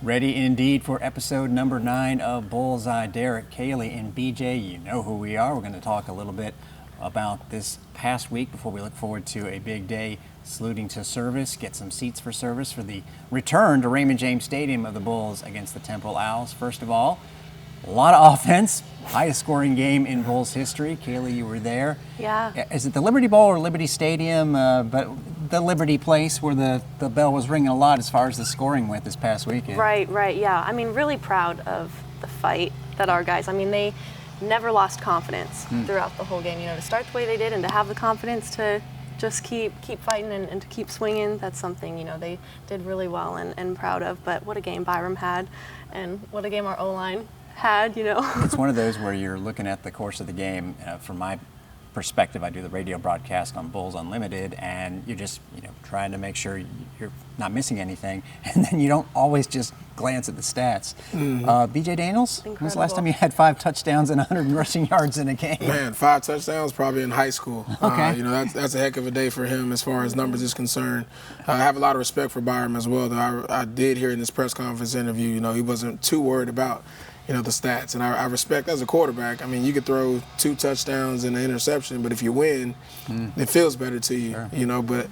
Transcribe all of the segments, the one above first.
Ready indeed for episode number 9 of BullsEYE. Derek, Kaylee, and BJ, you know who we are. We're going to talk a little bit about this past week before we look forward to a big day saluting to service, get some seats for service for the return to Raymond James Stadium of the Bulls against the Temple Owls. First of all, a lot of offense, highest scoring game in Bulls history. Kaylee, you were there. Yeah. Is it the Liberty Bowl or Liberty Stadium? But the Liberty place where the bell was ringing a lot as far as the scoring went this past weekend. Right, yeah. I mean, really proud of the fight that our guys, they never lost confidence throughout the whole game. You know, to start the way they did and to have the confidence to just keep fighting and to keep swinging, that's something, they did really well and proud of. But what a game Byram had, and what a game our O-line had, It's one of those where you're looking at the course of the game. From my perspective, I do the radio broadcast on Bulls Unlimited, and you're just trying to make sure you're not missing anything, and then you don't always just glance at the stats. BJ Daniels, when was the last time you had 5 touchdowns and 100 rushing yards in a game? Man, 5 touchdowns probably in high school. Okay. That's a heck of a day for him as far as numbers is concerned. I have a lot of respect for Byram as well, though. I did hear in this press conference interview, he wasn't too worried about the stats, and I respect as a quarterback. You could throw 2 touchdowns and an interception, but if you win, it feels better to you. Sure. But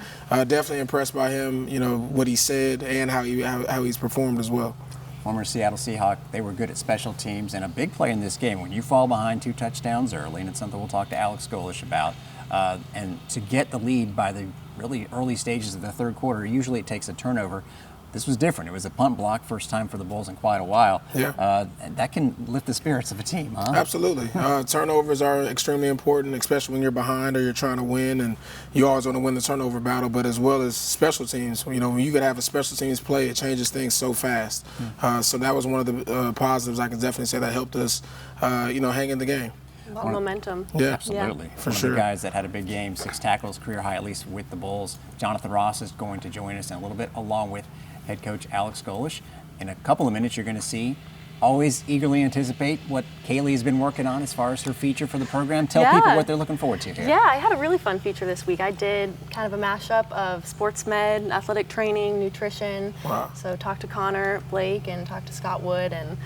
definitely impressed by him. What he said and how he's performed as well. Former Seattle Seahawk, they were good at special teams, and a big play in this game when you fall behind 2 touchdowns early, and it's something we'll talk to Alex Golesh about. And to get the lead by the really early stages of the third quarter, usually it takes a turnover. This was different. It was a punt block, first time for the Bulls in quite a while. Yeah. And that can lift the spirits of a team, huh? Absolutely. Turnovers are extremely important, especially when you're behind or you're trying to win, and you always want to win the turnover battle, but as well as special teams. When you could have a special teams play, it changes things so fast. So that was one of the positives I can definitely say that helped us, hang in the game. A lot of momentum. Yeah, absolutely. For One sure. of the guys that had a big game, 6 tackles, career high at least with the Bulls. Jonathan Ross is going to join us in a little bit, along with head coach Alex Golesh. In a couple of minutes, you're going to see. Always eagerly anticipate what Kaylee has been working on as far as her feature for the program. Tell people what they're looking forward to here. Yeah, I had a really fun feature this week. I did kind of a mashup of sports med, athletic training, nutrition. Wow. So talked to Connor Blake and talked to Scott Wood, and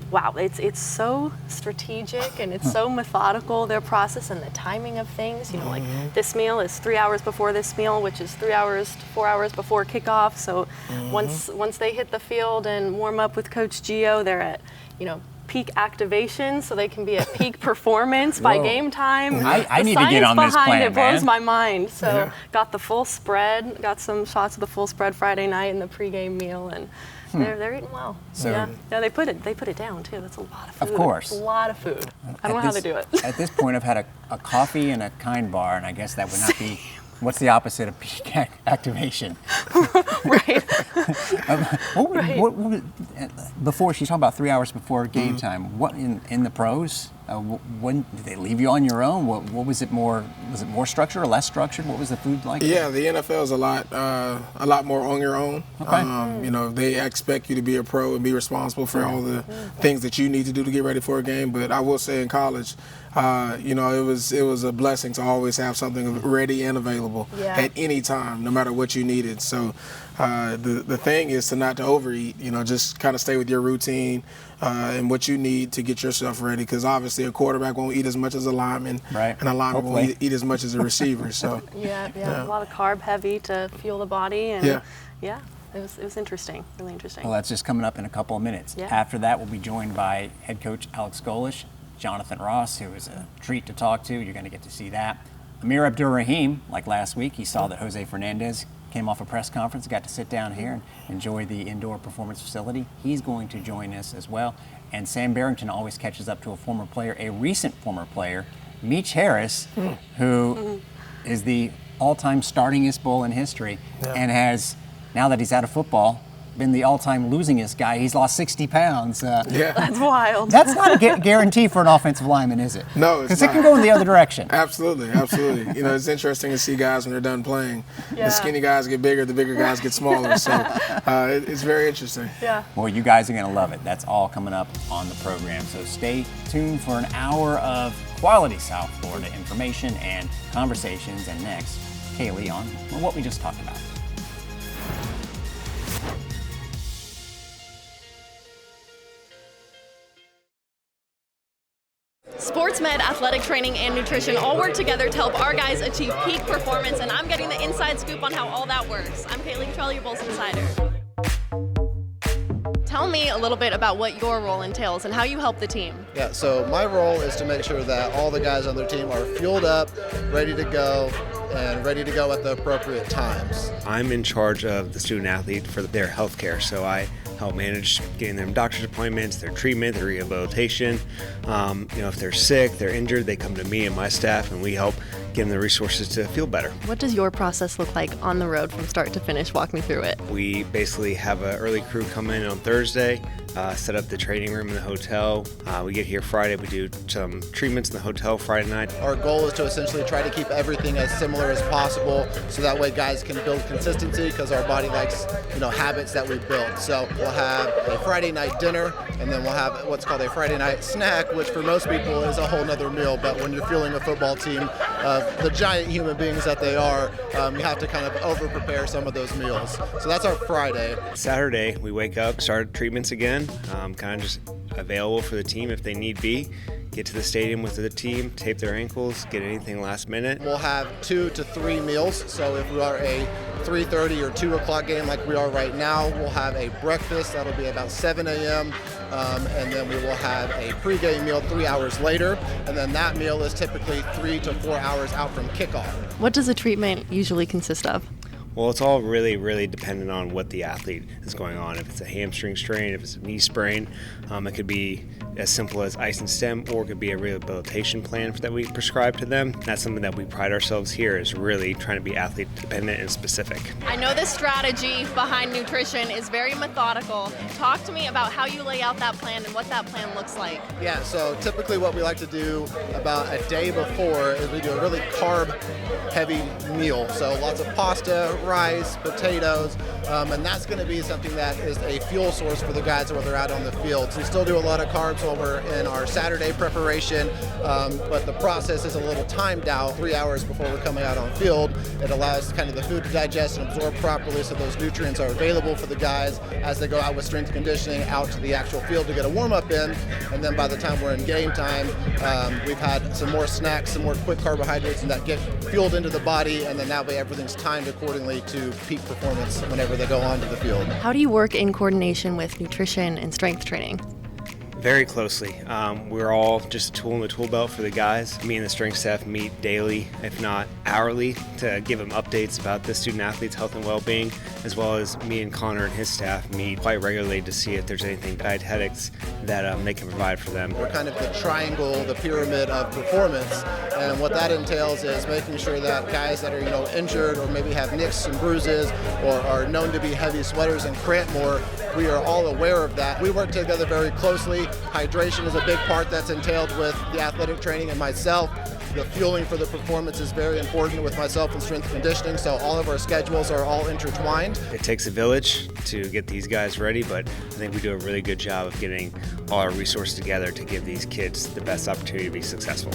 wow, it's so strategic and it's so methodical, their process and the timing of things. Like this meal is 3 hours before this meal, which is 3 hours to 4 hours before kickoff. So once they hit the field and warm up with Coach Gio, they're at peak activation, so they can be at peak performance by game time. I need to get on this plan, it blows man. my mind. So got the full spread, got some shots of the full spread Friday night in the pregame meal, and they're eating well. So they put it down too. That's a lot of food. Of course. A lot of food. I don't know how they do it. At this point, I've had a coffee and a Kind bar, and I guess that would not be. What's the opposite of peak activation? Right. What, before, she's talking about 3 hours before game time. What in the pros? When did they leave you on your own? What was it more? Was it more structured or less structured? What was the food like? Yeah, the NFL is a lot more on your own. Okay. They expect you to be a pro and be responsible for all the things that you need to do to get ready for a game. But I will say in college, it was a blessing to always have something ready and available at any time, no matter what you needed. So the thing is to overeat. Just kind of stay with your routine and what you need to get yourself ready. Because obviously a quarterback won't eat as much as a lineman, and a lineman won't eat as much as a receiver. So yeah, a lot of carb heavy to fuel the body, and it was interesting, really interesting. Well, that's just coming up in a couple of minutes. Yeah. After that, we'll be joined by head coach Alex Golesh, Jonathan Ross, who is a treat to talk to. You're going to get to see that. Amir Abdur-Rahim, like last week, he saw that Jose Fernandez came off a press conference, got to sit down here and enjoy the indoor performance facility. He's going to join us as well. And Sam Barrington always catches up to a former player, a recent former player, Meach Harris, who is the all-time startingest Bull in history and has, now that he's out of football, been the all-time losingest guy. He's lost 60 pounds. That's wild. That's not a guarantee for an offensive lineman, is it? No, it's because not. it can go in the other direction. Absolutely. It's interesting to see guys when they're done playing. The skinny guys get bigger, the bigger guys get smaller. So it's very interesting. Yeah. Well, you guys are going to love it. That's all coming up on the program. So stay tuned for an hour of quality South Florida information and conversations. And next, Kaylee on what we just talked about. Sports med, athletic training, and nutrition all work together to help our guys achieve peak performance, and I'm getting the inside scoop on how all that works. I'm Kaylee Cottrell, your Bulls Insider. Tell me a little bit about what your role entails and how you help the team. Yeah, so my role is to make sure that all the guys on their team are fueled up, ready to go, and ready to go at the appropriate times. I'm in charge of the student athlete for their health care, so I help manage getting them doctor's appointments, their treatment, their rehabilitation. If they're sick, they're injured, they come to me and my staff, and we help give them the resources to feel better. What does your process look like on the road from start to finish? Walk me through it. We basically have an early crew come in on Thursday, set up the training room in the hotel. We get here Friday, we do some treatments in the hotel Friday night. Our goal is to essentially try to keep everything as similar as possible, so that way guys can build consistency, because our body likes habits that we build. So we'll have a Friday night dinner, and then we'll have what's called a Friday night snack, which for most people is a whole nother meal, but when you're fueling a football team, the giant human beings that they are, you have to kind of over prepare some of those meals. So that's our Friday. Saturday, we wake up, start treatments again, kind of just available for the team if they need be. Get to the stadium with the team, tape their ankles, get anything last minute. We'll have 2 to 3 meals. So if we are a 3:30 or 2 o'clock game like we are right now, we'll have a breakfast. That'll be about 7 a.m. And then we will have a pregame meal 3 hours later. And then that meal is typically 3 to 4 hours out from kickoff. What does a treatment usually consist of? Well, it's all really, really dependent on what the athlete is going on. If it's a hamstring strain, if it's a knee sprain, it could be as simple as ice and stem, or it could be a rehabilitation plan that we prescribe to them. That's something that we pride ourselves here, is really trying to be athlete dependent and specific. I know the strategy behind nutrition is very methodical. Talk to me about how you lay out that plan and what that plan looks like. Yeah, so typically what we like to do about a day before is we do a really carb-heavy meal. So lots of pasta, rice, potatoes, and that's going to be something that is a fuel source for the guys while they're out on the field. So we still do a lot of carbs while we're in our Saturday preparation, but the process is a little timed out 3 hours before we're coming out on field. It allows kind of the food to digest and absorb properly, so those nutrients are available for the guys as they go out with strength conditioning out to the actual field to get a warm-up in. And then by the time we're in game time, we've had some more snacks, some more quick carbohydrates, and that get fueled into the body, and then that way everything's timed accordingly to peak performance whenever they go onto the field. How do you work in coordination with nutrition and strength training? Very closely. We're all just a tool in the tool belt for the guys. Me and the strength staff meet daily, if not hourly, to give them updates about the student athlete's health and well-being, as well as me and Connor and his staff meet quite regularly to see if there's anything dietetics that they can provide for them. We're kind of the triangle, the pyramid of performance, and what that entails is making sure that guys that are injured or maybe have nicks and bruises or are known to be heavy sweaters and cramp more, we are all aware of that. We work together very closely. Hydration is a big part that's entailed with the athletic training and myself. The fueling for the performance is very important with myself and strength conditioning, so all of our schedules are all intertwined. It takes a village to get these guys ready, but I think we do a really good job of getting all our resources together to give these kids the best opportunity to be successful.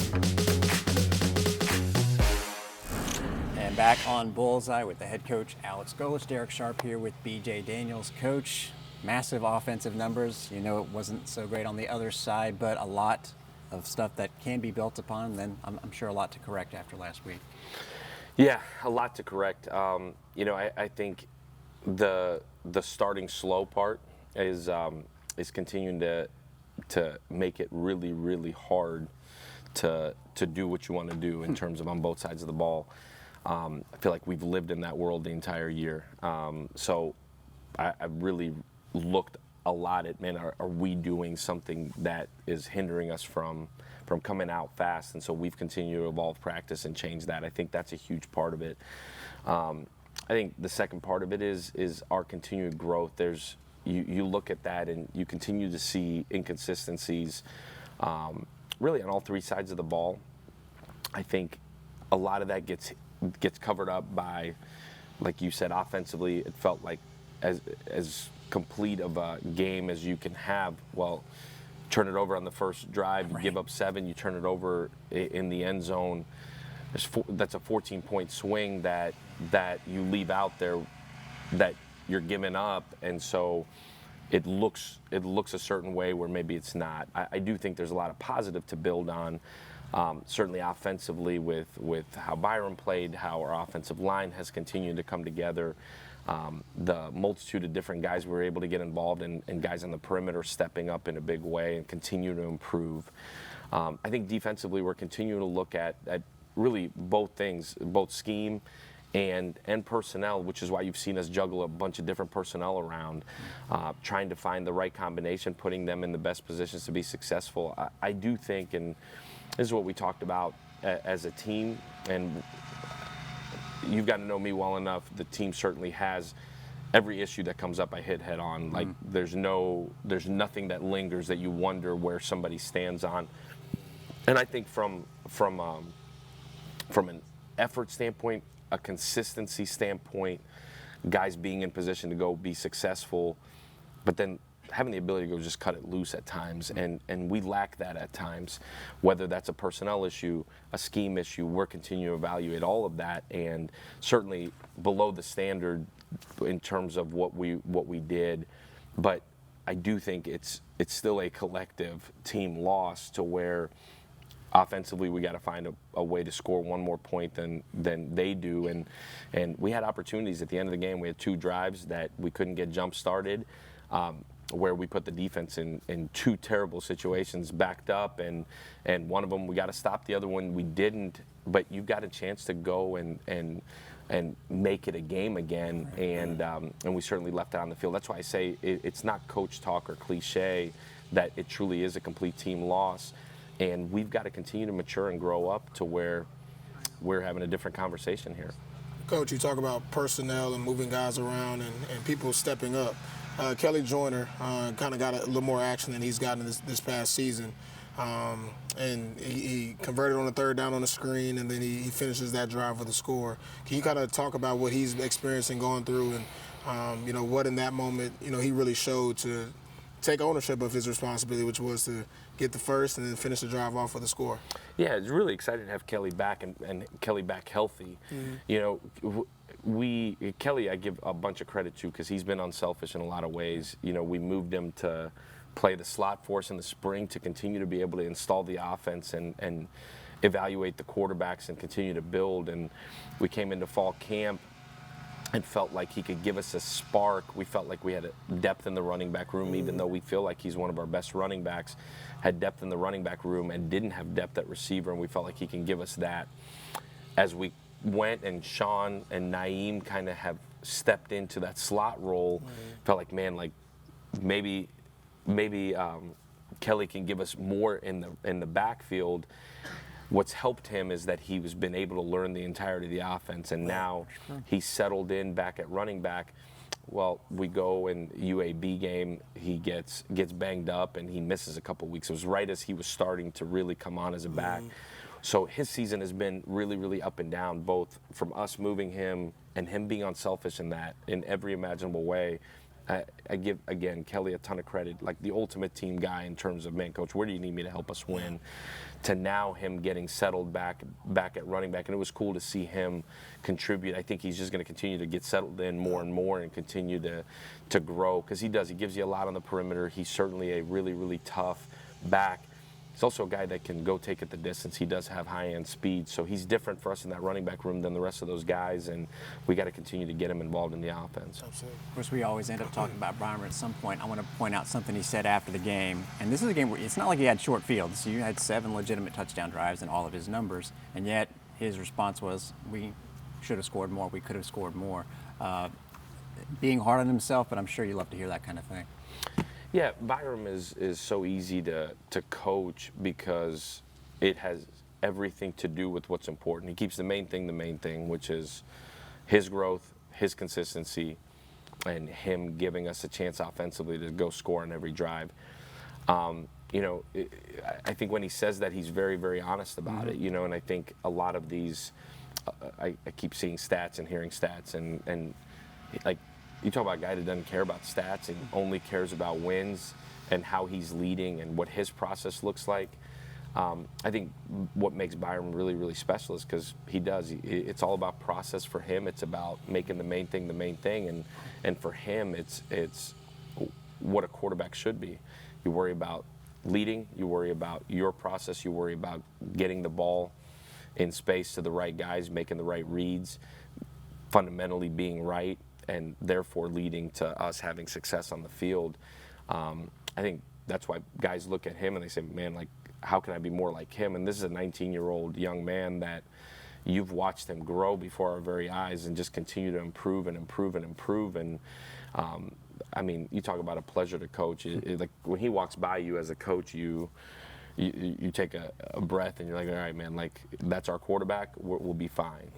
And back on Bullseye with the head coach, Alex Golesh. Derek Sharp here with BJ Daniels. Coach, massive offensive numbers. It wasn't so great on the other side, but a lot of stuff that can be built upon, and then I'm sure a lot to correct after last week. Yeah, a lot to correct. I think the starting slow part is continuing to make it really, really hard to do what you want to do in terms of on both sides of the ball. I feel like we've lived in that world the entire year. So I really looked a lot at, man, are we doing something that is hindering us from coming out fast? And so we've continued to evolve practice and change that. I think that's a huge part of it. I think the second part of it is our continued growth. You look at that and you continue to see inconsistencies really on all three sides of the ball. I think a lot of that gets covered up by, like you said, offensively, it felt like as complete of a game as you can have. Well, turn it over on the first drive, you give up 7, you turn it over in the end zone. That's a 14-point swing that you leave out there that you're giving up. And so it looks a certain way where maybe it's not. I do think there's a lot of positive to build on. Certainly offensively with how Byram played, how our offensive line has continued to come together, the multitude of different guys we were able to get involved in, and guys on the perimeter stepping up in a big way and continue to improve. I think defensively we're continuing to look at really both things, both scheme and personnel, which is why you've seen us juggle a bunch of different personnel around, trying to find the right combination, putting them in the best positions to be successful. I do think, and this is what we talked about as a team, and you've got to know me well enough, the team certainly has every issue that comes up I hit head on. Like there's nothing that lingers that you wonder where somebody stands on. And I think from an effort standpoint, a consistency standpoint, guys being in position to go be successful, but then having the ability to go just cut it loose at times, and we lack that at times. Whether that's a personnel issue, a scheme issue, we're continuing to evaluate all of that, and certainly below the standard in terms of what we did. But I do think it's still a collective team loss to where offensively we got to find a way to score one more point than they do, and we had opportunities at the end of the game. We had 2 drives that we couldn't get jump started, where we put the defense in 2 terrible situations, backed up, and one of them we got to stop, the other one we didn't. But you got a chance to go and make it a game again, and we certainly left it on the field. That's why I say it's not coach talk or cliche that it truly is a complete team loss. And we've got to continue to mature and grow up to where we're having a different conversation here. Coach, you talk about personnel and moving guys around and people stepping up. Kelly Joyner kind of got a little more action than he's gotten this past season. And he converted on a 3rd down on the screen, and then he finishes that drive with a score. Can you kind of talk about what he's experiencing going through, and what in that moment he really showed to take ownership of his responsibility, which was to get the first and then finish the drive off with a score? Yeah, it's really exciting to have Kelly back and Kelly back healthy. Kelly, I give a bunch of credit to, because he's been unselfish in a lot of ways. We moved him to play the slot for us in the spring to continue to be able to install the offense and evaluate the quarterbacks and continue to build. And we came into fall camp and felt like he could give us a spark. We felt like we had a depth in the running back room, even though we feel like he's one of our best running backs, had depth in the running back room and didn't have depth at receiver, and we felt like he can give us that. As we went, and Sean and Naeem kind of have stepped into that slot role, felt like, man, like maybe Kelly can give us more in the backfield. What's helped him is that he's been able to learn the entirety of the offense, and now he's settled in back at running back. Well, we go in UAB game, he gets banged up and he misses a couple weeks. It was right as he was starting to really come on as a back. So his season has been really, really up and down, both from us moving him and him being unselfish in every imaginable way. I give, again, Kelly a ton of credit, like the ultimate team guy in terms of, man, coach, where do you need me to help us win? To now him getting settled back at running back. And it was cool to see him contribute. I think he's just going to continue to get settled in more and more and continue to grow, because he does. He gives you a lot on the perimeter. He's certainly a really, really tough back. He's also a guy that can go take it the distance. He does have high-end speed, so he's different for us in that running back room than the rest of those guys, and we got to continue to get him involved in the offense. Absolutely. Of course, we always end up talking about Byron at some point. I want to point out something he said after the game, and this is a game where it's not like he had short fields. You had 7 legitimate touchdown drives in all of his numbers, and yet his response was, we should have scored more, we could have scored more. Being hard on himself, but I'm sure you love to hear that kind of thing. Yeah, Byram is so easy to coach because it has everything to do with what's important. He keeps the main thing, which is his growth, his consistency, and him giving us a chance offensively to go score on every drive. I think when he says that, he's very, very honest about it, and I think a lot of these, I keep seeing stats and hearing stats, and like, you talk about a guy that doesn't care about stats and only cares about wins and how he's leading and what his process looks like. I think what makes Byron really, really special is because he does. It's all about process for him. It's about making the main thing, and for him, it's what a quarterback should be. You worry about leading, you worry about your process, you worry about getting the ball in space to the right guys, making the right reads, fundamentally being right, and therefore leading to us having success on the field. I think that's why guys look at him and they say, man, like, how can I be more like him? And this is a 19-year-old young man that you've watched him grow before our very eyes and just continue to improve and improve and improve. And I mean, you talk about a pleasure to coach. Like when he walks by you as a coach, you take a breath and you're like, all right, man, like that's our quarterback. We'll be fine.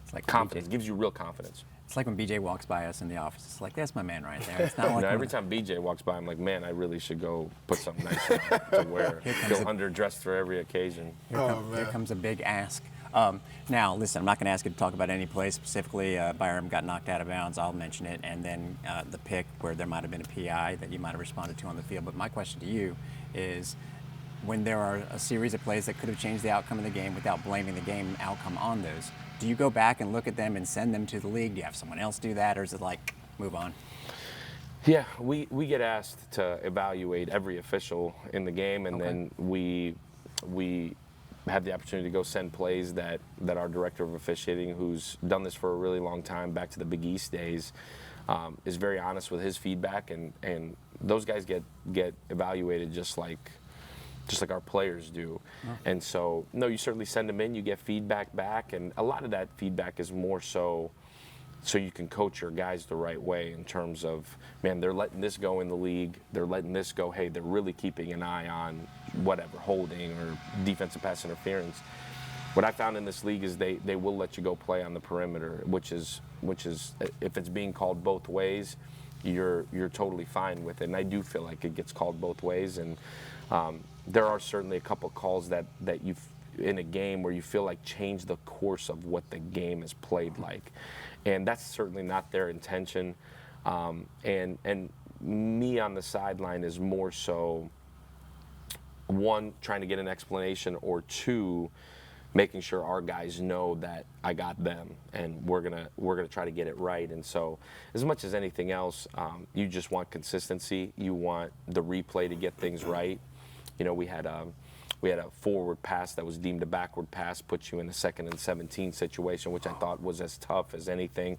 It's like Confidence gives you real confidence. It's like when BJ walks by us in the office. It's like, that's my man right there. It's not like Every time BJ walks by, I'm like, man, I really should go put something nice on to wear. Feel underdressed for every occasion. Here comes a big ask. Now, listen, I'm not going to ask you to talk about any play specifically. Byram got knocked out of bounds. I'll mention it. And then the pick where there might have been a PI that you might have responded to on the field. But my question to you is, when there are a series of plays that could have changed the outcome of the game without blaming the game outcome on those, do you go back and look at them and send them to the league? Do you have someone else do that, or is it like, move on? Yeah, we get asked to evaluate every official in the game, and then we have the opportunity to go send plays that our director of officiating, who's done this for a really long time, back to the Big East days, is very honest with his feedback, and those guys get evaluated just like our players do. And so, no, you certainly send them in, you get feedback back, and a lot of that feedback is more so you can coach your guys the right way in terms of, man, they're letting this go in the league, they're letting this go, hey, they're really keeping an eye on whatever, holding or defensive pass interference. What I found in this league is they will let you go play on the perimeter, which is if it's being called both ways, you're totally fine with it. And I do feel like it gets called both ways, and there are certainly a couple calls that you in a game where you feel like change the course of what the game is played like, and that's certainly not their intention. And me on the sideline is more so, one, trying to get an explanation, or two, making sure our guys know that I got them and we're gonna try to get it right. And so, as much as anything else, you just want consistency. You want the replay to get things right. You know, we had a forward pass that was deemed a backward pass, put you in a 2nd and 17 situation, which I thought was as tough as anything.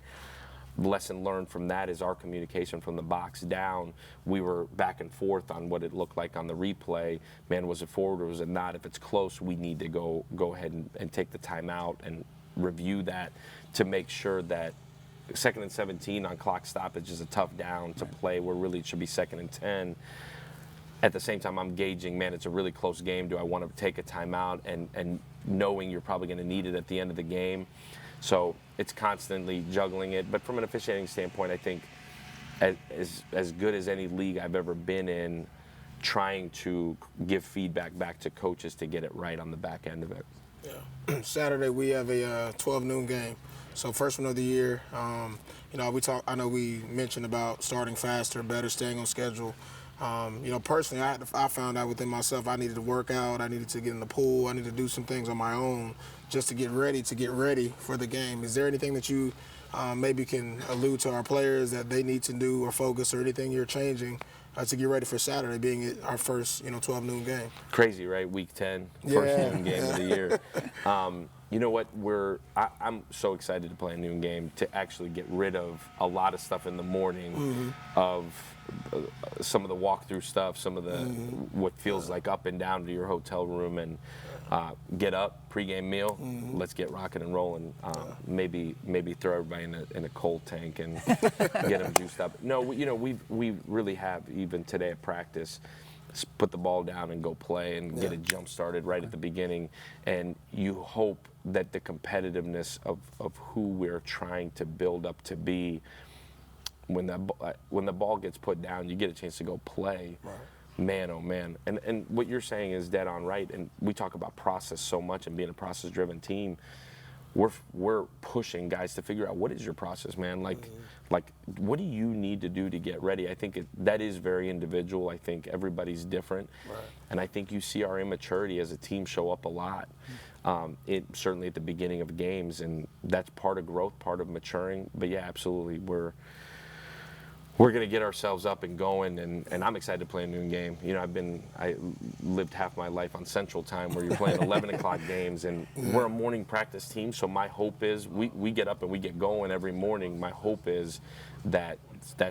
Lesson learned from that is our communication from the box down. We were back and forth on what it looked like on the replay. Man, was it forward or was it not? If it's close, we need to go ahead and take the timeout and review that to make sure that 2nd and 17 on clock stoppage is a tough down to play where really it should be 2nd and 10. At the same time, I'm gauging, man, it's a really close game. Do I want to take a timeout and knowing you're probably going to need it at the end of the game? So it's constantly juggling it. But from an officiating standpoint, I think as good as any league I've ever been in, trying to give feedback back to coaches to get it right on the back end of it. Yeah. Saturday we have a 12 noon game. So first one of the year. I know we mentioned about starting faster, better, staying on schedule. Personally, I found out within myself I needed to work out, I needed to get in the pool, I needed to do some things on my own just to get ready for the game. Is there anything that you maybe can allude to our players that they need to do or focus, or anything you're changing to get ready for Saturday, being our first 12 noon game? Crazy, right? Week 10, first noon game of the year. You know what? I'm so excited to play a noon game, to actually get rid of a lot of stuff in the morning, of some of the walkthrough stuff, some of the what feels like up and down to your hotel room, and get up, pregame meal, let's get rocking and rolling. Maybe throw everybody in a cold tank and get them juiced up. No, we really have, even today at practice, put the ball down and go play and get it jump started right at the beginning. And you hope that the competitiveness of who we're trying to build up to be, when the ball gets put down, you get a chance to go play. Right. Man, oh man. And what you're saying is dead on right. And we talk about process so much and being a process-driven team. We're pushing guys to figure out, what is your process, man? Like what do you need to do to get ready? I think that is very individual. I think everybody's different. Right. And I think you see our immaturity as a team show up a lot. It certainly at the beginning of games, and that's part of growth, part of maturing. But yeah, absolutely, we're going to get ourselves up and going, and I'm excited to play a noon game. You know, I lived half my life on Central Time where you're playing 11 o'clock games, and we're a morning practice team, so my hope is we get up and we get going every morning. My hope is that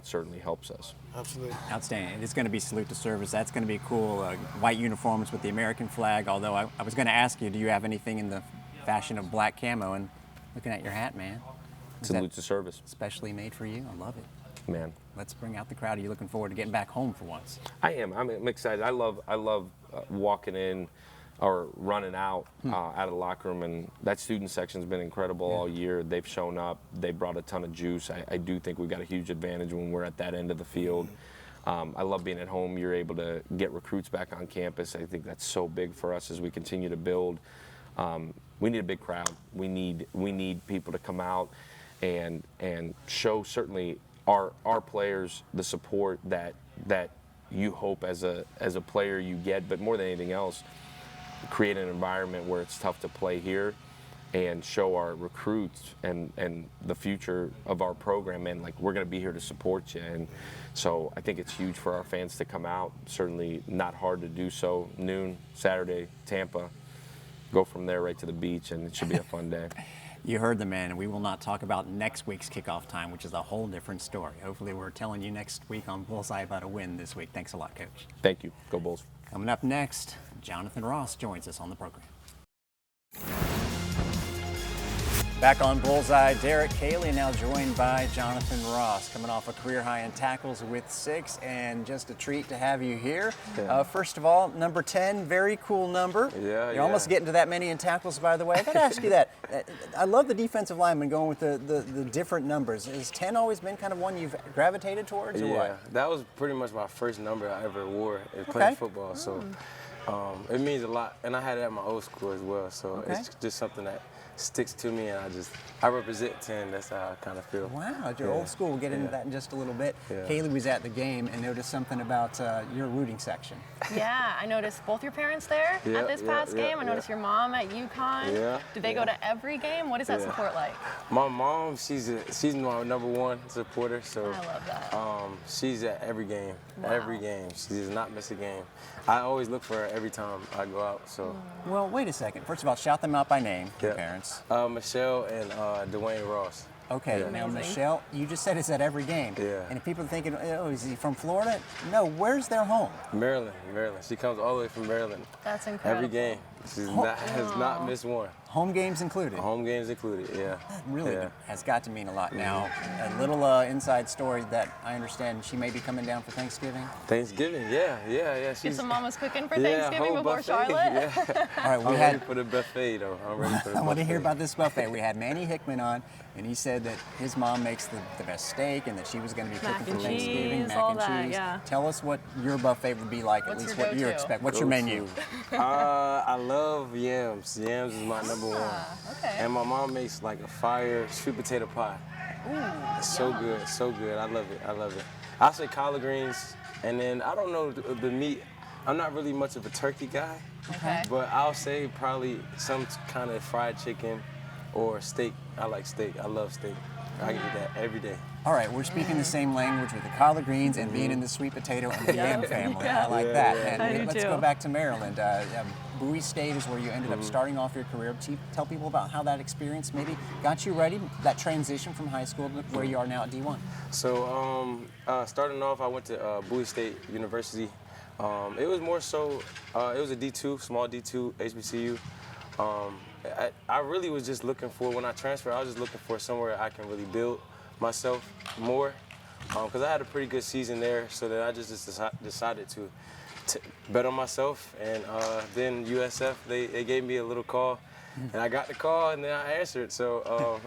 certainly helps us. Absolutely. Outstanding. It's going to be salute to service. That's going to be cool. White uniforms with the American flag, although I was going to ask you, do you have anything in the fashion of black camo? And looking at your hat, man. Salute to service. Specially made for you. I love it. Man. Let's bring out the crowd. Are you looking forward to getting back home for once? I am. I'm excited. I love walking in or running out out of the locker room, and that student section's been incredible all year. They've shown up. They brought a ton of juice. I do think we've got a huge advantage when we're at that end of the field. I love being at home. You're able to get recruits back on campus. I think that's so big for us as we continue to build. We need a big crowd. We need people to come out and show certainly our players the support that you hope as a player you get, but more than anything else, create an environment where it's tough to play here and show our recruits and the future of our program, and like, we're going to be here to support you. And so I think it's huge for our fans to come out. Certainly not hard to do so. Noon, Saturday, Tampa. Go from there right to the beach, and it should be a fun day. You heard the man, and we will not talk about next week's kickoff time, which is a whole different story. Hopefully we're telling you next week on BullsEYE about a win this week. Thanks a lot, Coach. Thank you. Go Bulls. Coming up next, Jonathan Ross joins us on the program. Back on BullsEYE, Derek Cayley now joined by Jonathan Ross, coming off a career high in tackles with 6, and just a treat to have you here. Yeah. First of all, number 10, very cool number. Yeah, You're almost getting to that many in tackles, by the way. I got to ask you that. I love the defensive lineman going with the different numbers. Has 10 always been kind of one you've gravitated towards, or what? That was pretty much my first number I ever wore in playing football. So it means a lot, and I had it at my old school as well. So it's just something that sticks to me, and I represent 10. That's how I kind of feel. Wow, at your old school. We'll get into that in just a little bit. Yeah. Cayley was at the game and noticed something about your rooting section. Yeah, I noticed both your parents there at this past game. I noticed your mom at UConn. Yeah. Did they go to every game? What is that support like? My mom, she's my #1 supporter. So I love that. she's at every game. Wow. Every game. She does not miss a game. I always look for her every time I go out. So. Well, wait a second. First of all, shout them out by name, your parents. Michelle and Dwayne Ross. Okay, now Michelle, you just said it's at every game. Yeah. And if people are thinking, oh, is he from Florida? No, where's their home? Maryland. She comes all the way from Maryland. That's incredible. Every game. She has not missed one. Home games included? Home games included, yeah. That really has got to mean a lot. Now, a little inside story that I understand, she may be coming down for Thanksgiving. Thanksgiving, yeah. Get some mamas cooking for Thanksgiving before buffet, Charlotte? Yeah. All right, I'm ready for the buffet, though. I'm ready for the buffet. I want to hear about this buffet. We had Manny Hickman on, and he said that his mom makes the best steak and that she was going to be cooking for Thanksgiving, mac and cheese. Yeah. Tell us what your buffet would be like, at least what you expect. What's your menu? I love yams. Yams is my #1. Okay. And my mom makes like a fire sweet potato pie. Ooh, It's so good, so good. I love it. I say collard greens, and then I don't know the meat. I'm not really much of a turkey guy, but I'll say probably some kind of fried chicken or steak. I like steak. I love steak. I can eat that every day. All right, we're speaking the same language with the collard greens and being in the sweet potato and the yam family. I like that. And let's go back to Maryland. Bowie State is where you ended up starting off your career. Tell people about how that experience maybe got you ready, that transition from high school to where you are now at D1. So starting off, I went to Bowie State University. It was more so, it was a D2, small D2 HBCU. I really was just looking for, when I transferred, I was just looking for somewhere I can really build myself more, because I had a pretty good season there, so then I just decided to bet on myself, and then USF, they gave me a little call, and I got the call, and then I answered, so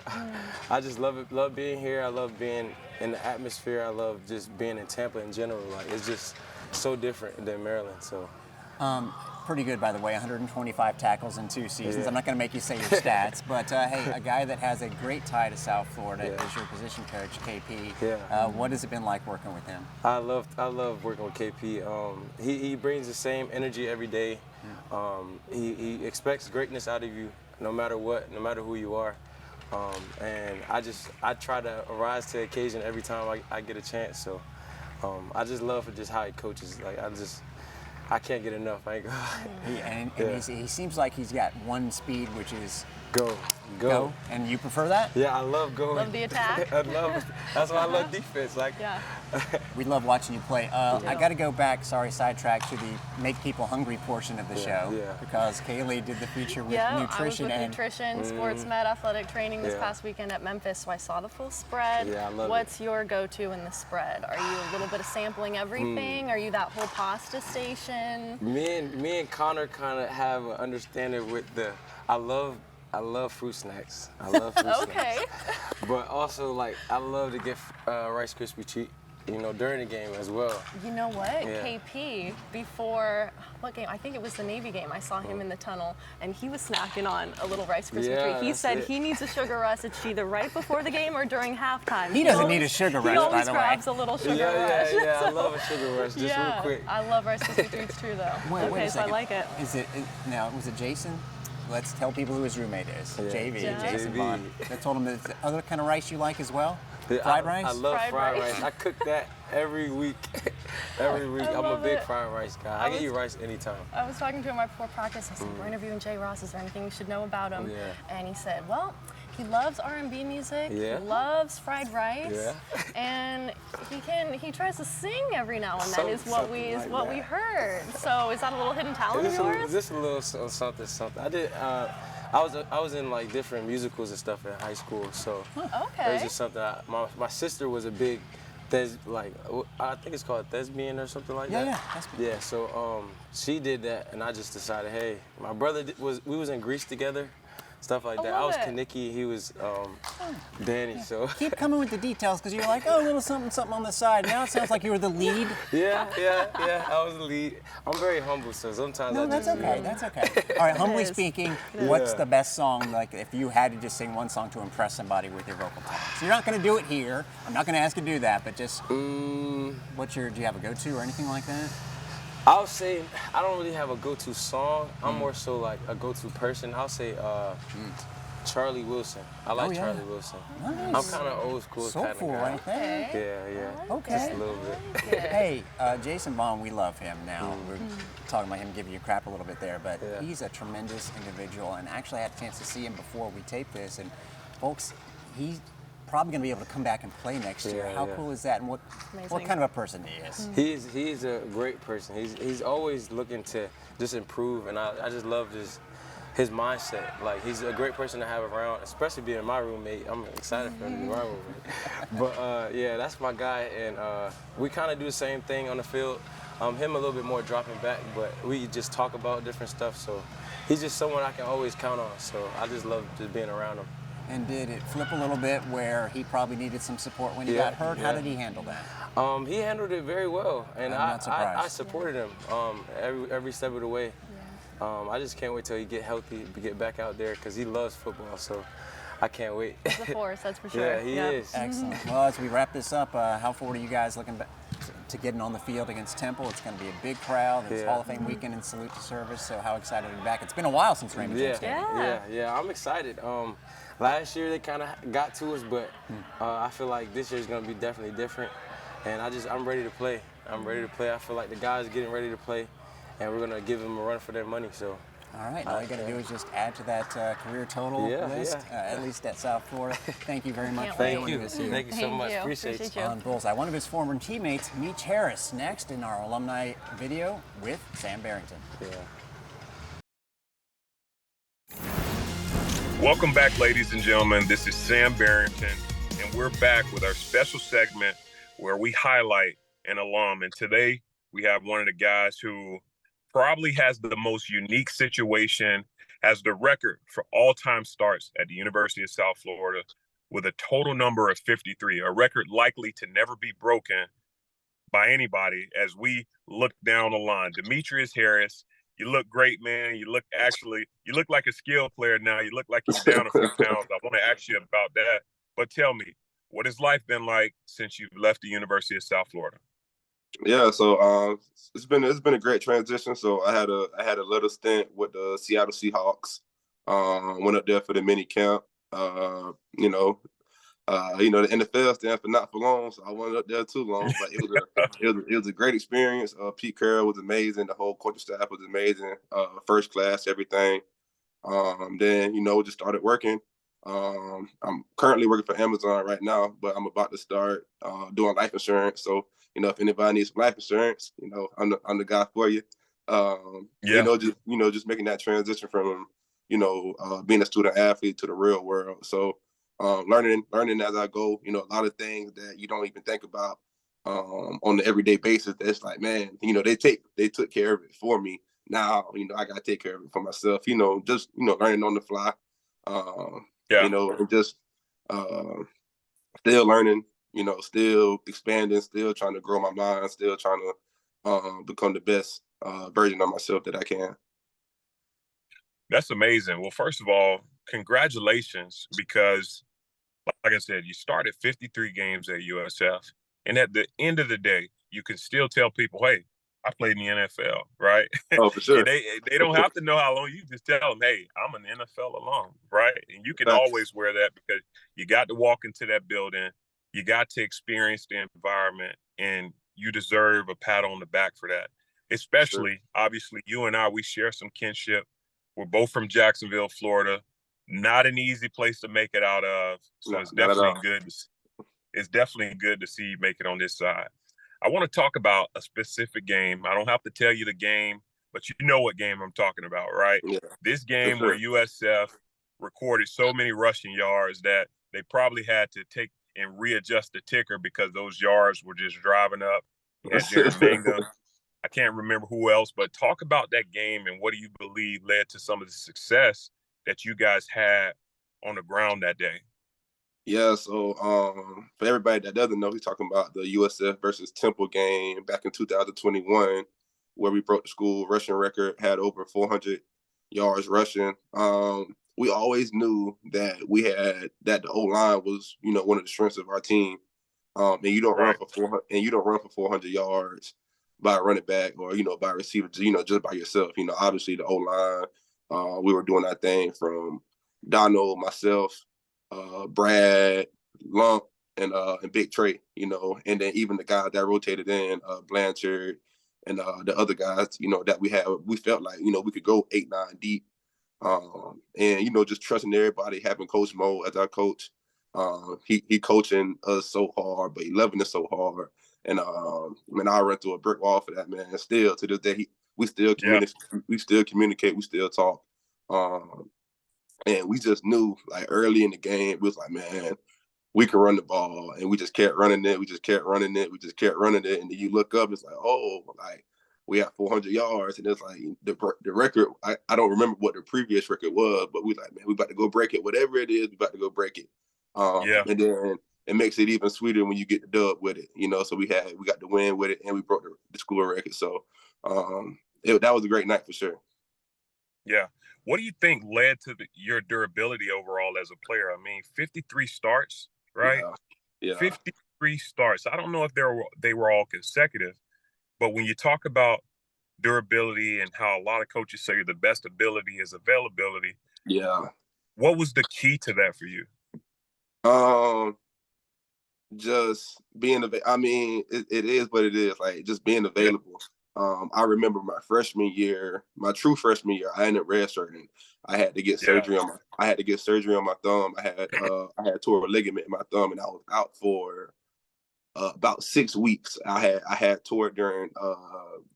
I just love being here. I love being in the atmosphere. I love just being in Tampa in general. Like, it's just so different than Maryland, so. Pretty good, by the way, 125 tackles in 2 seasons. I'm not going to make you say your stats, but hey, a guy that has a great tie to South Florida is your position coach, KP. What has it been like working with him? I love working with KP. He brings the same energy every day. He expects greatness out of you, no matter what, no matter who you are. And I try to rise to the occasion every time I get a chance. So I just love for just how he coaches. Like I can't get enough. I ain't gonna. He seems like he's got one speed, which is Go. And you prefer that? Yeah, I love going. Love the attack. That's why I love defense. Like, Yeah. We love watching you play. I got to go back, sidetrack to the Make People Hungry portion of the show. Yeah. Because Kaylee did the feature with Yeah, nutrition. I was with nutrition, sports med, athletic training this past weekend at Memphis, so I saw the full spread. Yeah, I love What's your go-to in the spread? Are you a little bit of sampling everything? Are you that whole pasta station? me and Connor kind of have an understanding with I love fruit snacks. I love fruit Okay. snacks. But also, like, I love to get Rice Krispie treat, during the game as well. You know what? Yeah. KP, before, what game? I think it was the Navy game. I saw him in the tunnel, and he was snacking on a little Rice Krispie Yeah, treat. He that's said it. he needs a sugar rush. It's either right before the game or during halftime. He doesn't need a sugar rush, He by always the way. grabs a little sugar rush. Yeah, I So, love a sugar rush, just real quick. I love Rice Krispie treats too, though. Wait Okay, a so I second. like it. Was it Jason? Let's tell people who his roommate is. Yeah. JV, Yeah. Jason JV. Vaughn. That told him that the other kind of rice you like as well? Yeah, Fried rice? I love Fried fried rice. rice. I cook that every week. Every week. I I'm a love big it. fried rice guy. I can eat rice anytime. I was talking to him right before practice. I said, we're interviewing Jay Ross. Is there anything we should know about him? Yeah. And he said, well, he loves R&B music. Yeah. He loves fried rice. Yeah. And he tries to sing every now and then. Is what we Something like we that. heard. So is that a little hidden talent of yours? Just a little something. I did. I was in like different musicals and stuff in high school, so it was Okay. just something. My sister was a big, I think it's called thespian or something like that. Yeah, thespian. Yeah, so she did that, and I just decided, hey, my brother we was in Greece together, stuff like that. I love was it. Kaniki, he was Danny. So Keep coming with the details because you're like, oh, a little something on the side. Now it sounds like you were the lead. yeah, I was the lead. I'm very humble, so sometimes No, I that's just okay. That's okay. All right, humbly is. speaking, what's the best song? Like, if you had to just sing one song to impress somebody with your vocal talent, so you're not going to do it here. I'm not going to ask you to do that, but just do you have a go-to or anything like that? I'll say I don't really have a go-to song. I'm more so like a go-to person. I'll say Charlie Wilson. I like yeah. Charlie Wilson. Nice. I'm kind of old school kind of Soulful guy. right there. Yeah. Okay. Just a little bit. Hey, Jason Vaughn, we love him now. We're talking about him giving you crap a little bit there, but Yeah. he's a tremendous individual. And actually, I had a chance to see him before we taped this. And folks, he's probably going to be able to come back and play next year. Yeah, How yeah. cool is that? And what Amazing. kind of a person he is? He's a great person. He's always looking to just improve, and I just love his mindset. Like, he's a great person to have around, especially being my roommate. I'm excited for him to be my roommate. But yeah, that's my guy, and we kind of do the same thing on the field. Him a little bit more dropping back, but we just talk about different stuff. So he's just someone I can always count on. So I just love just being around him. And did it flip a little bit where he probably needed some support when he Yeah, got hurt? How yeah. did he handle that? He handled it very well, and I'm not surprised. I supported him every step of the way. I just can't wait till he get healthy, to get back out there, because he loves football. So I can't wait. He's a force, that's for sure. Yeah, he is. Excellent. Well, as we wrap this up, how forward are you guys looking to getting on the field against Temple? It's going to be a big crowd. It's Yeah. Hall of Fame weekend and salute to service. So how excited are you back? It's been a while since Raymond James Stadium. Yeah. I'm excited. Last year they kind of got to us, but I feel like this year is going to be definitely different. And I'm ready to play. I feel like the guys are getting ready to play, and we're going to give them a run for their money. So. All right, all you got to do is just add to that career total list, at least at South Florida. Thank you very much for Thank joining you. us here. Thank you so Thank much. you. Appreciate you. On BullsEYE, one of his former teammates, Meech Harris, next in our alumni video with Sam Barrington. Yeah. Welcome back, ladies and gentlemen. This is Sam Barrington, and we're back with our special segment where we highlight an alum. And today we have one of the guys who probably has the most unique situation, has the record for all-time starts at the University of South Florida with a total number of 53, a record likely to never be broken by anybody as we look down the line. Demetris Harris, you look great, man. You look like a skill player now. You look like you're down a few pounds. I want to ask you about that. But tell me, what has life been like since you've left the University of South Florida? Yeah, so it's been a great transition. So I had a little stint with the Seattle Seahawks. Went up there for the mini camp. The NFL stands for not for long, so I wasn't up there too long. But it was a great experience. Pete Carroll was amazing. The whole coaching staff was amazing. First class, everything. Then just started working. I'm currently working for Amazon right now, but I'm about to start doing life insurance. So if anybody needs life insurance, I'm the guy for you. Just making that transition from being a student athlete to the real world. So learning as I go. A lot of things that you don't even think about on the everyday basis. That's like, man, they took care of it for me. Now, I got to take care of it for myself, just, learning on the fly, and just still learning, still expanding, still trying to grow my mind, still trying to become the best version of myself that I can. That's amazing. Well, first of all, congratulations, because like I said, you started 53 games at USF. And at the end of the day, you can still tell people, hey, I played in the NFL, right? Oh, for sure. And they don't have to know how long. You just tell them, hey, I'm an NFL alum, right? And you can always wear that because you got to walk into that building. You got to experience the environment, and you deserve a pat on the back for that. Especially, obviously, you and I, we share some kinship. We're both from Jacksonville, Florida. Not an easy place to make it out of. So it's definitely good. It's definitely good to see you make it on this side. I want to talk about a specific game. I don't have to tell you the game, but you know what game I'm talking about, right? Yeah, this game where USF recorded so many rushing yards that they probably had to take and readjust the ticker because those yards were just driving up. You had Jared Mangum. I can't remember who else, but talk about that game and what do you believe led to some of the success that you guys had on the ground that day? Yeah, so for everybody that doesn't know, he's talking about the USF versus Temple game back in 2021, where we broke the school rushing record, had over 400 yards rushing. We always knew that the O-line was, one of the strengths of our team. And you don't run for 400, and you don't run for 400 yards by a running back or by a receiver, just by yourself. Obviously the O-line, we were doing our thing from Donald, myself, Brad, Lump, and Big Trey, and then even the guys that rotated in, Blanchard and the other guys, that we felt like, we could go 8-9 deep. And just trusting everybody, having Coach Mo as our coach. He coaching us so hard, but he loving us so hard. And I ran through a brick wall for that, man. Still to this day, we still communicate, we still talk. And we just knew, like, early in the game, we was like, man, we can run the ball. And we just kept running it. We just kept running it. And then you look up, it's like, oh, like, we have 400 yards. And it's like the record, I don't remember what the previous record was, but we like, man, we about to go break it. Whatever it is, we about to go break it. And then it makes it even sweeter when you get the dub with it, So we got the win with it, and we broke the school record. So that was a great night for sure. Yeah. What do you think led to your durability overall as a player? I mean, 53 starts, right? Yeah. 53 starts. I don't know if they were all consecutive, but when you talk about durability and how a lot of coaches say the best ability is availability. Yeah. What was the key to that for you? Just being available. I mean, it is what it is. Like, just being available. I remember my true freshman year, I ended up redshirting. I had to get surgery on my thumb. I had tore a ligament in my thumb, and I was out for about 6 weeks. I had tore it during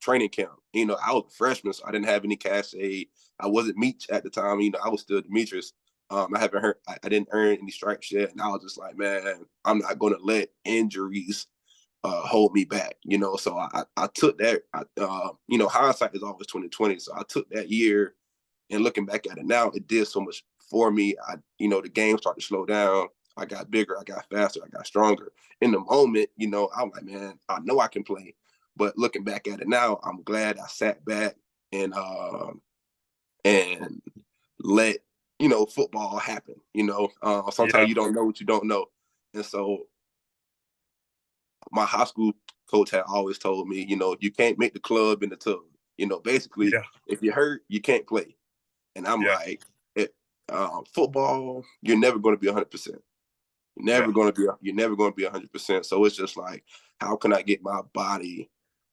training camp. I was a freshman, so I didn't have any cachet. I wasn't Meach at the time. I was still Demetris. I didn't earn any stripes yet, and I was just like, man, I'm not going to let injuries hold me back, So I took that. Hindsight is always 2020. So I took that year, and looking back at it now, it did so much for me. The game started to slow down. I got bigger, I got faster, I got stronger. In the moment, I'm like, man, I know I can play. But looking back at it now, I'm glad I sat back and let football happen. Sometimes you don't know what you don't know, and so my high school coach had always told me, you can't make the club in the tub. Basically, if you're hurt, you can't play. And I'm like, football, you're never going to be 100%. You're never gonna be 100%. So it's just like, how can I get my body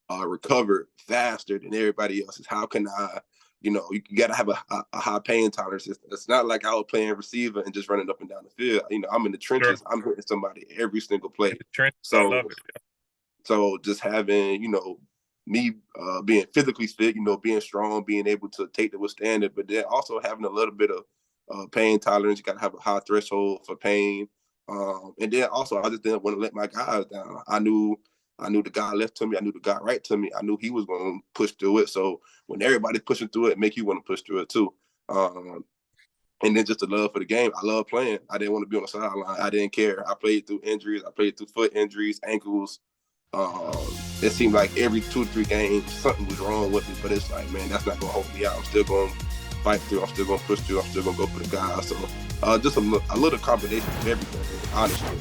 recovered faster than everybody else's? How can I, you gotta have a high pain tolerance. It's not like I was playing receiver and just running up and down the field. I'm in the trenches. Sure. I'm hitting somebody every single play. I love it. So just having, me being physically fit, being strong, being able to take the withstand it, but then also having a little bit of pain tolerance. You got to have a high threshold for pain. And then also, I just didn't want to let my guys down. I knew the guy left to me. I knew the guy right to me. I knew he was going to push through it. So when everybody's pushing through it, make you want to push through it too. And then just the love for the game. I love playing. I didn't want to be on the sideline. I didn't care. I played through injuries. I played through foot injuries, ankles. It seemed like every 2 or 3 games, something was wrong with me. But it's like, man, that's not going to hold me out. I'm still going to fight through. I'm still going to push through. I'm still going to go for the guys. So just a little combination of everything, honestly.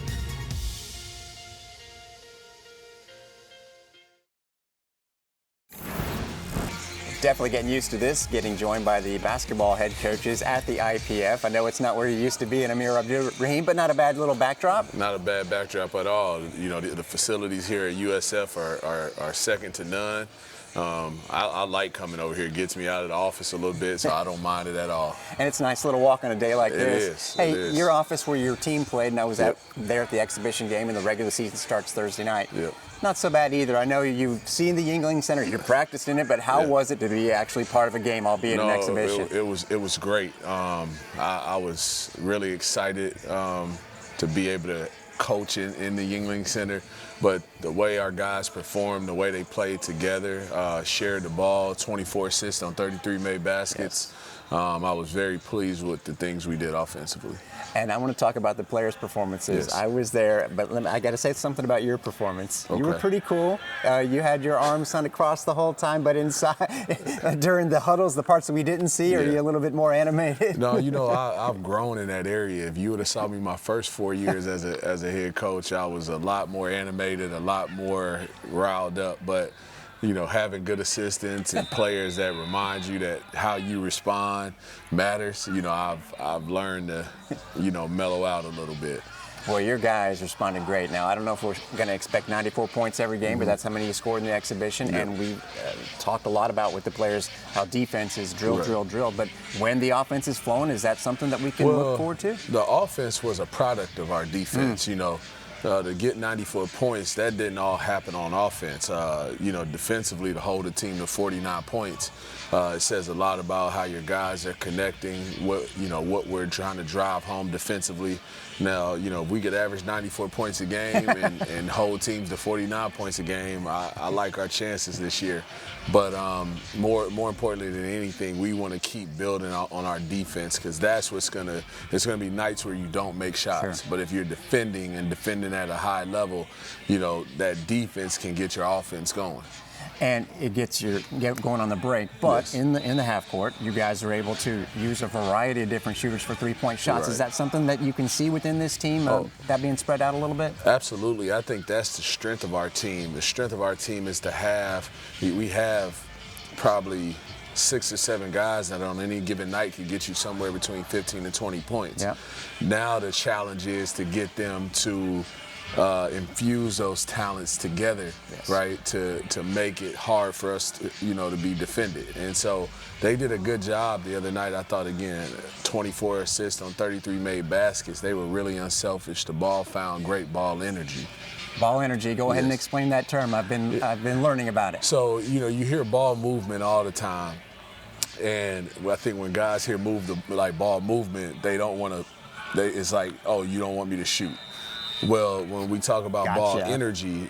Definitely getting used to this, getting joined by the basketball head coaches at the IPF. I know it's not where you used to be in Amir Abdur-Rahim, but not a bad little backdrop. Not a bad backdrop at all. The facilities here at USF are second to none. I like coming over here. It gets me out of the office a little bit, so I don't mind it at all. And it's a nice little walk on a day like this. It is. Hey, it is. Your office where your team played, and I was out there at the exhibition game, and the regular season starts Thursday night. Yep. Not so bad either. I know you've seen the Yingling Center, you practiced in it, but how was it to be actually part of a game, albeit an exhibition? It was great. I was really excited to be able to coach in the Yingling Center, but the way our guys performed, the way they played together, shared the ball, 24 assists on 33 made baskets. I was very pleased with the things we did offensively. And I want to talk about the players' performances. Yes. I was there, but I got to say something about your performance. Okay. You were pretty cool. You had your arms on across the whole time, but inside, during the huddles, the parts that we didn't see, are you a little bit more animated? No, I've grown in that area. If you would have saw me my first 4 years as a head coach, I was a lot more animated, a lot more riled up, but having good assistants and players that remind you that how you respond matters. I've learned to, mellow out a little bit. Well, your guys responded great. Now, I don't know if we're going to expect 94 points every game, but that's how many you scored in the exhibition. Yeah. And we talked a lot about with the players how defense is drill. But when the offense is flowing, is that something that we can look forward to? The offense was a product of our defense, to get 94 points, that didn't all happen on offense. Defensively, to hold a team to 49 points, it says a lot about how your guys are connecting, what we're trying to drive home defensively. Now, if we could average 94 points a game and hold teams to 49 points a game, I like our chances this year. But more importantly than anything, we want to keep building on our defense, because that's it's going to be nights where you don't make shots. Sure. But if you're defending at a high level, that defense can get your offense going. And it gets going on the break. But in the half court, you guys are able to use a variety of different shooters for three-point shots. Is that something that you can see within this team, that being spread out a little bit? Absolutely. I think that's the strength of our team. The strength of our team is to we have probably 6 or 7 guys that on any given night can get you somewhere between 15 and 20 points. Yep. Now the challenge is to get them to infuse those talents together, right, to make it hard for us to, to be defended. And so they did a good job the other night. I thought, again, 24 assists on 33 made baskets. They were really unselfish. The ball found great ball energy. Ball energy. Go ahead and explain that term. I've been learning about it. So, you hear ball movement all the time. And I think when guys hear ball movement, they don't want to, it's like, oh, you don't want me to shoot. Well, when we talk about ball energy,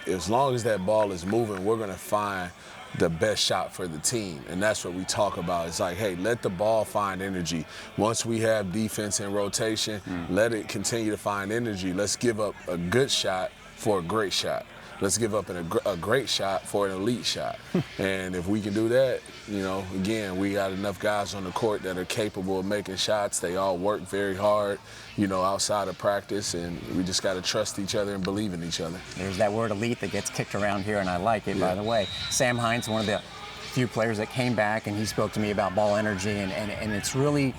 as long as that ball is moving, we're going to find the best shot for the team. And that's what we talk about. It's like, hey, let the ball find energy. Once we have defense in rotation, let it continue to find energy. Let's give up a good shot for a great shot. Let's give up a great shot for an elite shot. And if we can do that, again, we got enough guys on the court that are capable of making shots. They all work very hard, outside of practice, and we just got to trust each other and believe in each other. There's that word elite that gets kicked around here, and I like it, by the way. Sam Hines, one of the few players that came back, and he spoke to me about ball energy, and it's really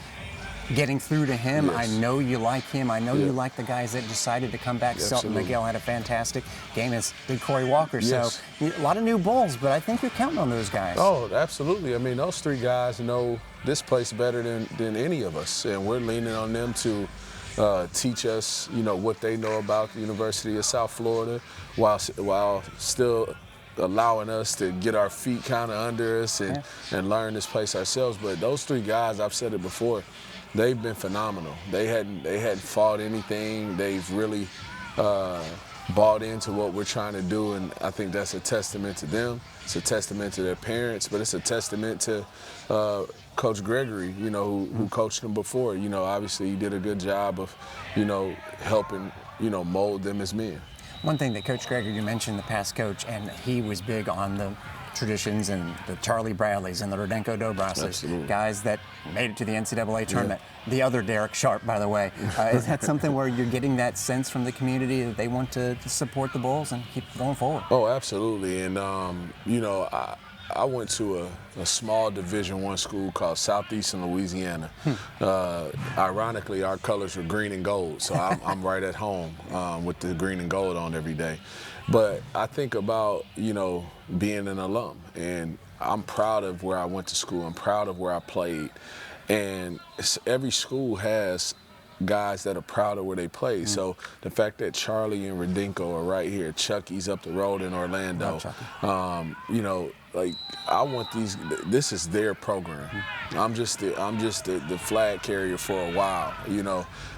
getting through to him. Yes. I know you like him. I know Yeah. you like the guys that decided to come back. Selton Absolutely. Miguel had a fantastic game, as did Corey Walker. Yes. So a lot of new Bulls, but I think you're counting on those guys. Oh, absolutely. I mean, those three guys know this place better than any of us, and we're leaning on them to teach us, what they know about the University of South Florida, while still allowing us to get our feet kind of under us and learn this place ourselves. But those three guys, I've said it before, they've been phenomenal. They hadn't fought anything. They've really bought into what we're trying to do, and I think that's a testament to them. It's a testament to their parents, but it's a testament to Coach Gregory, who coached them before. Obviously he did a good job of, helping, mold them as men. One thing that Coach Gregory, you mentioned the past coach, and he was big on the traditions and the Charlie Bradleys and the Rodenko Dobroses, Absolutely. guys that made it to the NCAA tournament. The other Derek Sharp, by the way. Is that something where you're getting that sense from the community that they want to support the Bulls and keep going forward? Oh, absolutely. And, I went to a small Division I school called Southeastern Louisiana. Ironically, our colors were green and gold, so I'm right at home with the green and gold on every day. But I think about, being an alum, and I'm proud of where I went to school. I'm proud of where I played. And every school has guys that are proud of where they play. So the fact that Charlie and Rodenko are right here, Chucky's up the road in Orlando, I want this is their program. I'm just the flag carrier for a while,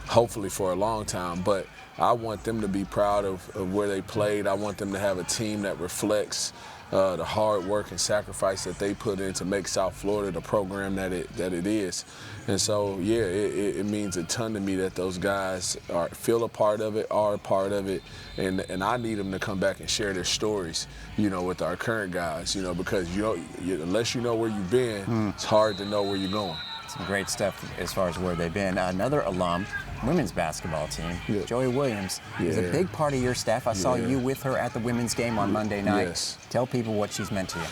hopefully for a long time, but I want them to be proud of where they played. I want them to have a team that reflects the hard work and sacrifice that they put in to make South Florida the program that it is. And so, yeah, it means a ton to me that those guys feel a part of it, are a part of it, and I need them to come back and share their stories, with our current guys, because unless you know where you've been, it's hard to know where you're going. Some great stuff as far as where they've been. Another alum, women's basketball team, Joey Williams, is a big part of your staff. I saw you with her at the women's game on Monday night. Yes. Tell people what she's meant to you.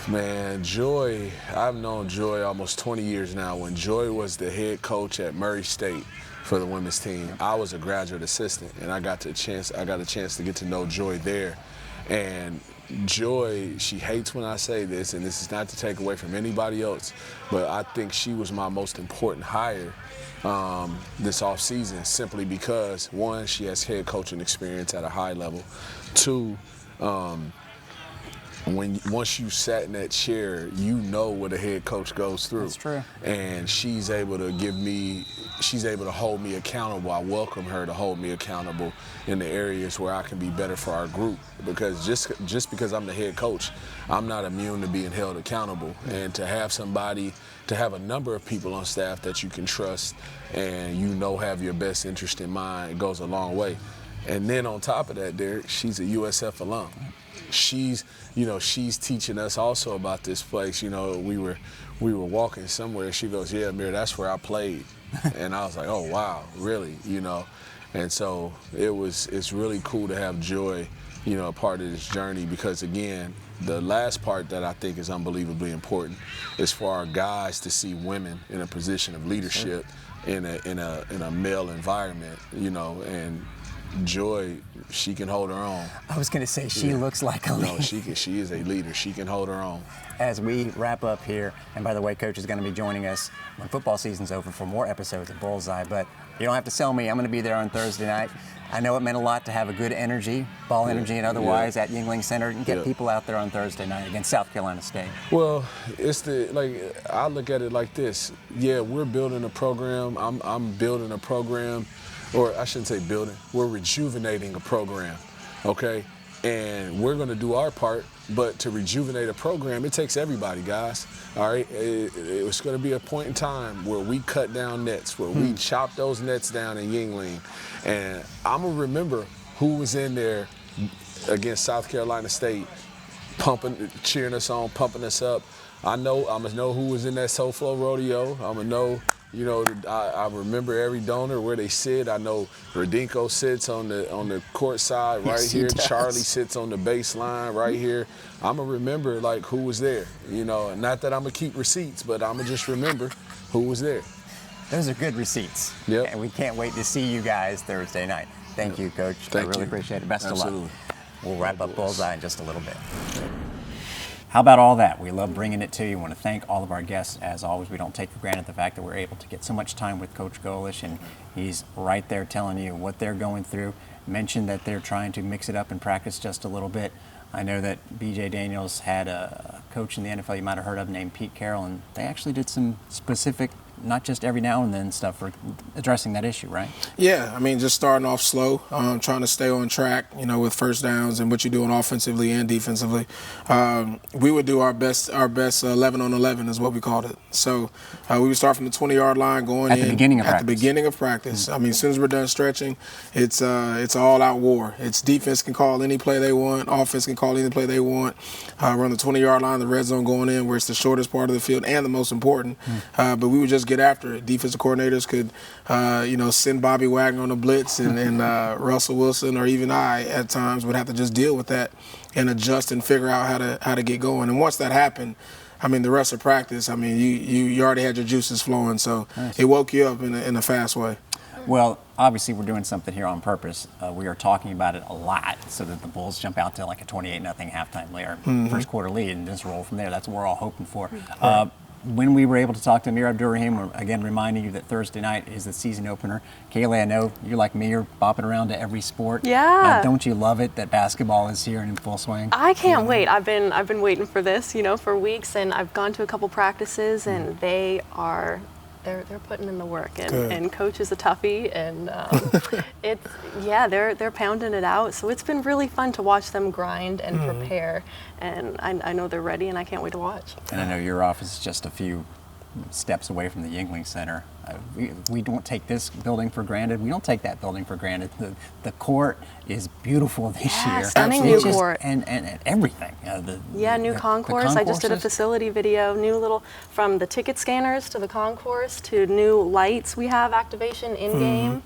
Man, Joy, I've known Joy almost 20 years now. When Joy was the head coach at Murray State for the women's team, I was a graduate assistant, and I got a chance to get to know Joy there. And Joy, she hates when I say this, and this is not to take away from anybody else, but I think she was my most important hire this offseason, simply because, one, she has head coaching experience at a high level. Two, once you sat in that chair, you know what a head coach goes through. That's true. And she's able to hold me accountable. I welcome her to hold me accountable in the areas where I can be better for our group. Because just because I'm the head coach, I'm not immune to being held accountable. And to have a number of people on staff that you can trust and have your best interest in mind, it goes a long way. And then on top of that, Derek, she's a USF alum. She's teaching us also about this place. We were walking somewhere. She goes, "Yeah, Amir, that's where I played." And I was like, "Oh wow, really?" And so it's really cool to have Joy, a part of this journey, because again, the last part that I think is unbelievably important is for our guys to see women in a position of leadership in a male environment, and Joy, she can hold her own. I was going to say, she looks like a leader. No, she is a leader. She can hold her own. As we wrap up here, and by the way, Coach is going to be joining us when football season's over for more episodes of BullsEYE, but you don't have to sell me. I'm going to be there on Thursday night. I know it meant a lot to have a good energy, ball energy and otherwise, at Yuengling Center, and get people out there on Thursday night against South Carolina State. Well, I look at it like this. Yeah, we're building a program. I'm building a program. Or I shouldn't say building, we're rejuvenating a program, okay? And we're gonna do our part, but to rejuvenate a program, it takes everybody, guys, all right? It's gonna be a point in time where we cut down nets, where we chop those nets down in Yuengling, and I'm gonna remember who was in there against South Carolina State, cheering us on, pumping us up. I'm gonna know who was in that SoFlo rodeo. I'm gonna know, I remember every donor where they sit. I know Rodenko sits on the court side right here. Charlie sits on the baseline right here. I'm gonna remember who was there. Not that I'm gonna keep receipts, but I'm gonna just remember who was there. Those are good receipts. Yep. And we can't wait to see you guys Thursday night. Thank you, Coach. Thank I really you. appreciate it. Best of Absolutely. luck. We'll wrap up BullsEYE in just a little bit. How about all that? We love bringing it to you. We want to thank all of our guests. As always, we don't take for granted the fact that we're able to get so much time with Coach Golesh, and he's right there telling you what they're going through. Mentioned that they're trying to mix it up and practice just a little bit. I know that B.J. Daniels had a coach in the NFL you might have heard of named Pete Carroll, and they actually did some specific, not just every now and then stuff for addressing that issue, right? Yeah, I mean, just starting off slow, trying to stay on track, with first downs and what you're doing offensively and defensively. We would do our best 11 on 11 is what we called it. So we would start from the 20-yard line going at the beginning of practice. I mean, as soon as we're done stretching, it's an all-out war. It's defense can call any play they want, offense can call any play they want. We're on the 20-yard line, the red zone going in, where it's the shortest part of the field and the most important. But we would just get after it. Defensive coordinators could, send Bobby Wagner on a blitz, and Russell Wilson or even I at times would have to just deal with that and adjust and figure out how to get going. And once that happened, I mean, the rest of practice, I mean, you already had your juices flowing, so nice. It woke you up in a fast way. Well, obviously we're doing something here on purpose. We are talking about it a lot so that the Bulls jump out to like a 28-0 halftime lead, first quarter lead, and just roll from there. That's what we're all hoping for. When we were able to talk to Amir Abdur-Rahim, we're again reminding you that Thursday night is the season opener. Kaylee, I know you're like me, you're bopping around to every sport. Yeah. Don't you love it that basketball is here and in full swing? I can't wait. I've been waiting for this, for weeks, and I've gone to a couple practices, and they're putting in the work, and Coach is a toughie, and they're pounding it out. So it's been really fun to watch them grind and prepare, and I know they're ready, and I can't wait to watch. And I know your office is just a few steps away from the Yingling Center. We don't take this building for granted. We don't take that building for granted. The court is beautiful this year. Stunning new court. And everything. New concourse. I just did a facility video, new little, from the ticket scanners to the concourse to new lights we have activation in-game.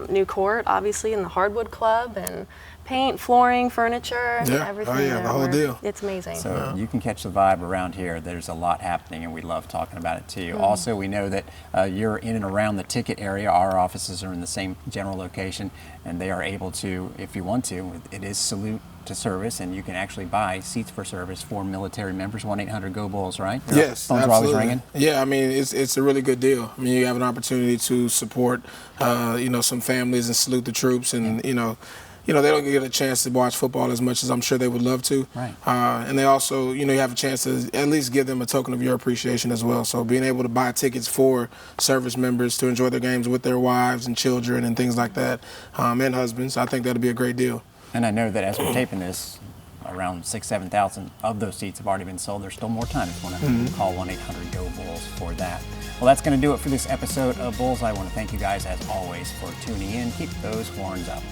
New court, obviously, in the Hardwood Club, and paint, flooring, furniture, everything. Oh, yeah, the whole deal. It's amazing. So you can catch the vibe around here. There's a lot happening, and we love talking about it to you. Also, we know that you're in and around the ticket area. Our offices are in the same general location, and they are able to, if you want to, it is salute to service, and you can actually buy seats for service for military members. 1-800-GO-BULLS, right? Yes, phones absolutely. are always ringing. Yeah, I mean, it's a really good deal. I mean, you have an opportunity to support, some families and salute the troops, and they don't get a chance to watch football as much as I'm sure they would love to. Right. And they also, you have a chance to at least give them a token of your appreciation as well. So being able to buy tickets for service members to enjoy their games with their wives and children and things like that, and husbands, I think that'd be a great deal. And I know that as we're taping this, around 6,000-7,000 of those seats have already been sold. There's still more time if you want to call 1-800-GO-BULLS for that. Well, that's going to do it for this episode of BullsEYE. I want to thank you guys, as always, for tuning in. Keep those horns up.